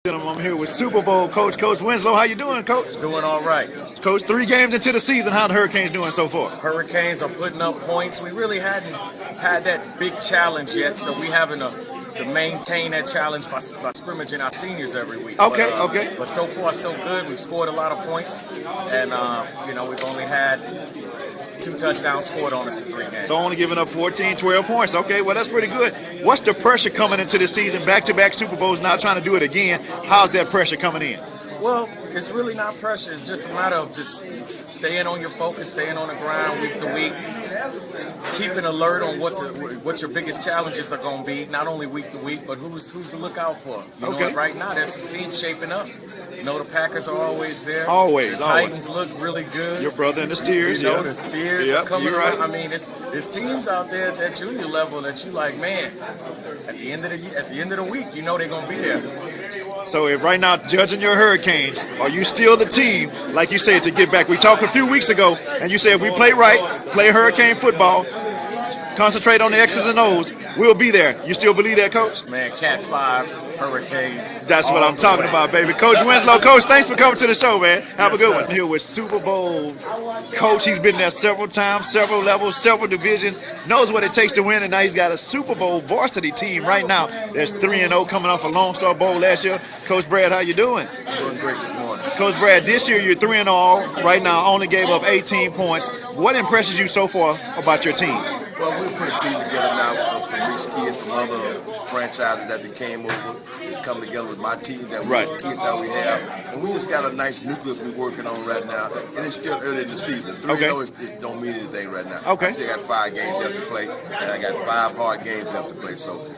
Gentlemen, I'm here with Super Bowl coach, Coach Winslow. How you doing, Coach? Doing all right. Coach, 3 games into the season. How the Hurricanes doing so far? Hurricanes are putting up points. We really hadn't had that big challenge yet, so we having to maintain that challenge by scrimmaging our seniors every week. Okay. But so far, so good. We've scored a lot of points, and we've only had 2 touchdowns scored on us in 3 games. So only giving up 14, 12 points. Okay, well, that's pretty good. What's the pressure coming into the season? Back-to-back Super Bowls, not trying to do it again. How's that pressure coming in? Well, it's really not pressure. It's just a matter of just staying on your focus, staying on the grind week to week, keeping alert on what your biggest challenges are going to be, not only week to week, but who's to look out for. You know, right now, there's some teams shaping up. You know, the Packers are always there. Always. The Titans look really good. Your brother and the Steers. You know, the Steers are coming right. around. I mean, there's teams out there at that junior level that you like, man, at the end of the week, you know they're going to be there. So if right now, judging your Hurricanes, are you still the team, like you said, to get back? We talked a few weeks ago, and you said if we play right, play Hurricane football, concentrate on the X's and O's, we'll be there. You still believe that, Coach? Man, Cat 5, Hurricane. That's what I'm talking about, baby. Coach Winslow, Coach, thanks for coming to the show, man. Have a good one. Here with Super Bowl coach. He's been there several times, several levels, several divisions, knows what it takes to win, and now he's got a Super Bowl varsity team right now. There's 3-0 coming off a Lone Star Bowl last year. Coach Brad, how you doing? Doing great this morning. Coach Brad, this year you're 3-0 right now, only gave up 18 points. What impresses you so far about your team? Well, we're putting a team together now with some rich kids from other franchises that they came over. They come together with my team, that kids that we have. And we just got a nice nucleus we're working on right now. And it's still early in the season. 3-0 it don't mean anything right now. Okay. I still got 5 games left to play, and I got 5 hard games left to play. So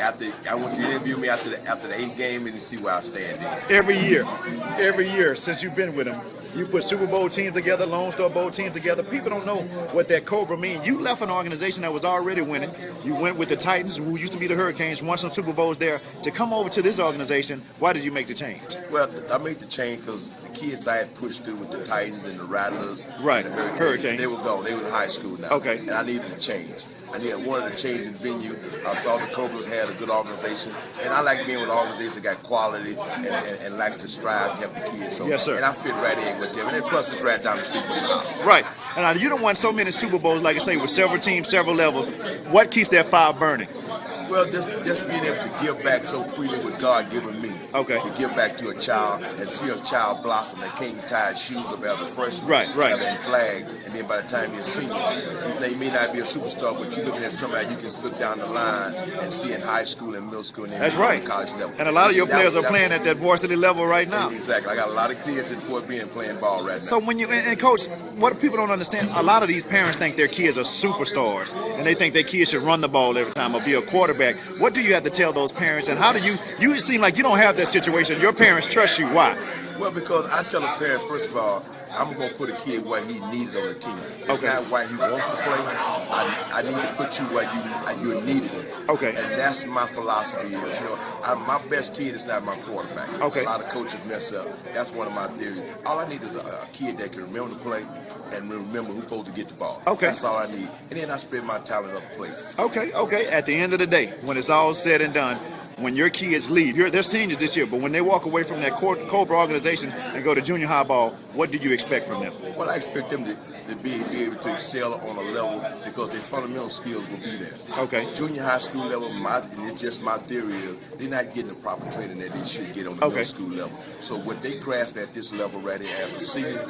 I want you to interview me after the 8th game and you see where I stand in. Every year since you've been with them, you put Super Bowl teams together, Lone Star Bowl teams together. People don't know what that Cobra means. You left an organization that was already winning. You went with the Titans, who used to be the Hurricanes, won some Super Bowls there. To come over to this organization, why did you make the change? Well, I made the change because the kids I had pushed through with the Titans and the Rattlers, right, and the Hurricanes, they were gone. They were in high school now. Okay. And I needed a change. I wanted to change in venue. I saw the Cobras had a good organization, and I like being with organizations that got quality and likes to strive to help the kids. So, yes, sir. And I fit right in with them. And then plus it's right down the street from the house. Right. And you done won so many Super Bowls, like I say, with several teams, several levels. What keeps that fire burning? Well, just being able to give back so freely what God given me. Okay. To give back to a child and see a child blossom that can't tie his shoes up as a freshman. Right. And flag, and then by the time you're a senior, he may not be a superstar, but you're looking at somebody you can look down the line and see in high school and middle school and then college level. And a lot of your players are playing at that varsity level right now. Exactly. I got a lot of kids in Fort Bend playing ball right now. So when and Coach, what people don't understand, a lot of these parents think their kids are superstars, and they think their kids should run the ball every time or be a quarterback. What do you have to tell those parents, and how do you seem like you don't have that situation. Your parents trust you. Why? Well, because I tell a parent, first of all, I'm going to put a kid where he needed on the team. It's not why he wants to play. I need to put you where you're needed at. Okay. And that's my philosophy is, my best kid is not my quarterback. Okay. A lot of coaches mess up. That's one of my theories. All I need is a kid that can remember to play and remember who's supposed to get the ball. Okay. That's all I need. And then I spend my time in other places. Okay. At the end of the day, when it's all said and done, when your kids leave, they're seniors this year, but when they walk away from that Cobra organization and go to junior high ball, what do you expect from them? Well, I expect them to be able to excel on a level because their fundamental skills will be there. Okay. Junior high school level, it's just my theory is they're not getting the proper training that they should get on the middle school level. So what they grasp at this level right here as a senior,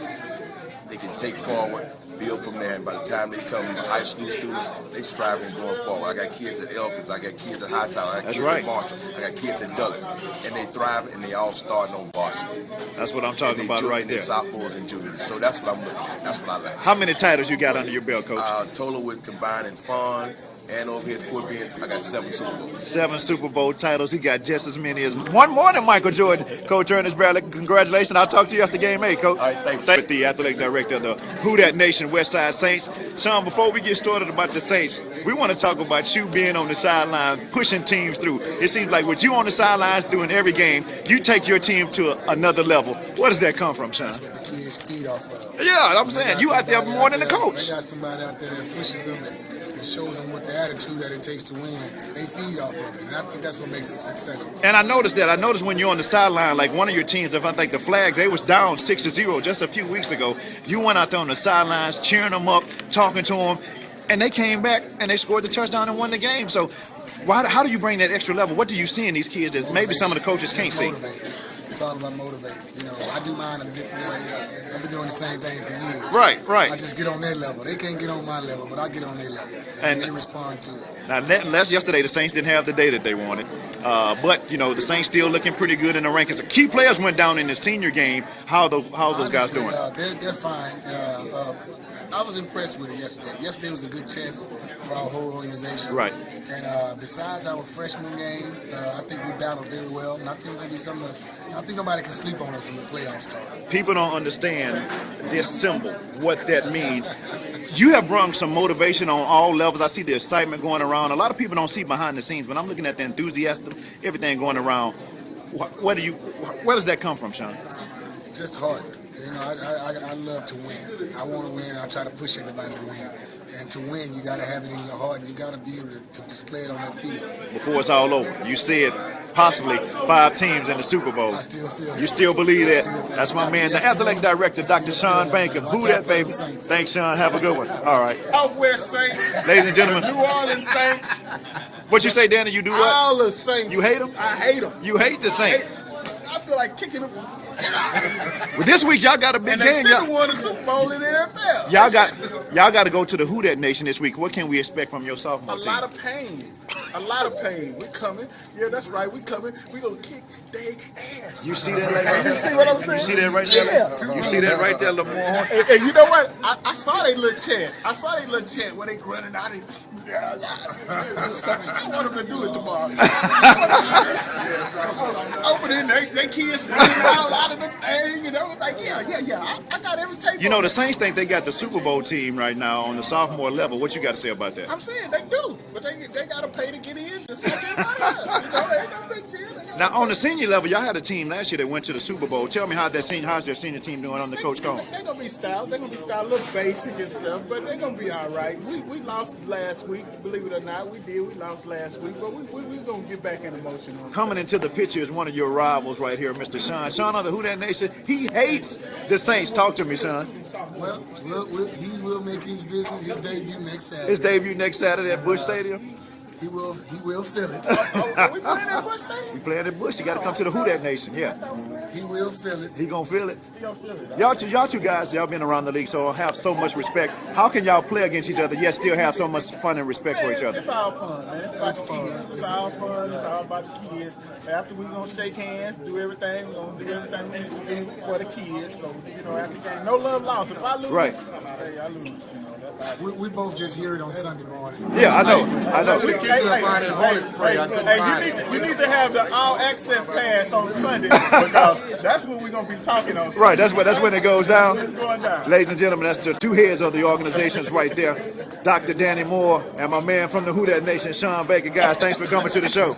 they can take forward, build from there, and by the time they come high school students, they striving going forward. I got kids at Elkins, I got kids at Hightower, I got kids at Marshall, I got kids at Douglas, and they thrive and they all starting on varsity. That's what I'm talking about right there. Sophomores and juniors, so that's what I'm looking at. That's what I like. How many titles you got under your belt, Coach? Total with combining fun and over here at Fort Bend, I got 7 Super Bowls. 7 Super Bowl titles. He got just as many as one more than Michael Jordan. Coach Ernest Bradley, congratulations. I'll talk to you after Gameday, Coach. All right, thanks. With the athletic director of the Who Dat Nation Westside Saints. Sean, before we get started about the Saints, we want to talk about you being on the sideline, pushing teams through. It seems like with you on the sidelines doing every game, you take your team to another level. Where does that come from, Sean? That's what the kids feed off of. Yeah, I'm saying you out there more than the coach. They got somebody out there that pushes them and It shows them what the attitude that it takes to win. They feed off of it, and I think that's what makes it successful. And I noticed that. I noticed when you're on the sideline, like one of your teams, if I think the Flag, they was down 6-0 just a few weeks ago. You went out there on the sidelines, cheering them up, talking to them, and they came back and they scored the touchdown and won the game. So how do you bring that extra level? What do you see in these kids that maybe some of the coaches can't see? It's all about motivating. You know, I do mine in a different way. I've been doing the same thing for years. Right. I just get on their level. They can't get on my level, but I get on their level. And they respond to it. Now, yesterday, the Saints didn't have the day that they wanted. But, you know, the Saints still looking pretty good in the rankings. The key players went down in the senior game. How's those guys doing? They're fine. I was impressed with it yesterday. Yesterday was a good test for our whole organization. Right. And besides our freshman game, I think we battled very well. And I think maybe I think nobody can sleep on us in the playoff start. People don't understand this symbol, what that means. You have brought some motivation on all levels. I see the excitement going around. A lot of people don't see behind the scenes, but I'm looking at the enthusiasm, everything going around. Where does that come from, Sean? Just heart. You know, I love to win. I want to win. I try to push everybody to win. And to win, you got to have it in your heart, and you got to be able to display it on that field. Before it's all over, you said possibly 5 teams in the Super Bowl. I still feel that. You still believe that? That's my man, the athletic director, Dr. Sean Banker. Who that, baby? Thanks, Sean. Have a good one. All right. Out West Saints. Ladies and gentlemen. New Orleans Saints. What you say, Danny? You do what? All the Saints. You hate them? I hate them. You hate the Saints? I feel like kicking them. Well, this week y'all got a big and game. They should have won the Super Bowl in the NFL. Y'all got to go to the Who Dat Nation this week. What can we expect from your sophomore team? A lot of pain. A lot of pain. We coming. Yeah, that's right. We coming. We gonna kick their ass. You see that, lady? You see what I'm saying? You see that right there? Yeah. You see that right there, Lamar? And you know what? I saw they little chant. Where they running out. I want them to do it tomorrow. Opening they kids running out of the thing, you know, like yeah. I got every tape. You know, the Saints think they got the Super Bowl team right now on the sophomore level. What you got to say about that? I'm saying they do, but they got to pay to get in just like everybody else. You know, ain't no big deal. Now, on the senior level, y'all had a team last year that went to the Super Bowl. Tell me how's their senior team doing under Coach Cone? They're going to be styled. They're going to be styled, a little basic and stuff, but they're going to be all right. We lost last week, believe it or not. We did. We lost last week, but we're going to get back in motion. Coming into the picture is one of your rivals right here, Mr. Sean. Sean of the Who Dat Nation, he hates the Saints. Talk to me, Sean. Well, he will make his visit, his debut next Saturday. His debut next Saturday at Busch Stadium? He will feel it. We playing at Busch Stadium? We playing at Busch. You got to come to the Who Dat Nation, yeah. He will feel it. He gonna feel it. Y'all two guys, y'all been around the league, so have so much respect. How can y'all play against each other yet still have so much fun and respect for each other? It's all fun, man. It's about the kids. It's all fun. It's all about the kids. After we gonna shake hands, do everything. We're gonna do everything we need to do for the kids. So you know, after the game, no love lost. If I lose, right. Hey, I lose. You know. We both just hear it on Sunday morning. Yeah, I know. You need to have the all access pass on Sunday because that's what we're gonna be talking on Sunday. Right, that's when it goes down. It's going down. Ladies and gentlemen, that's the two heads of the organizations right there. Dr. Danny Moore and my man from the Who Dat Nation, Sean Baker. Guys, thanks for coming to the show.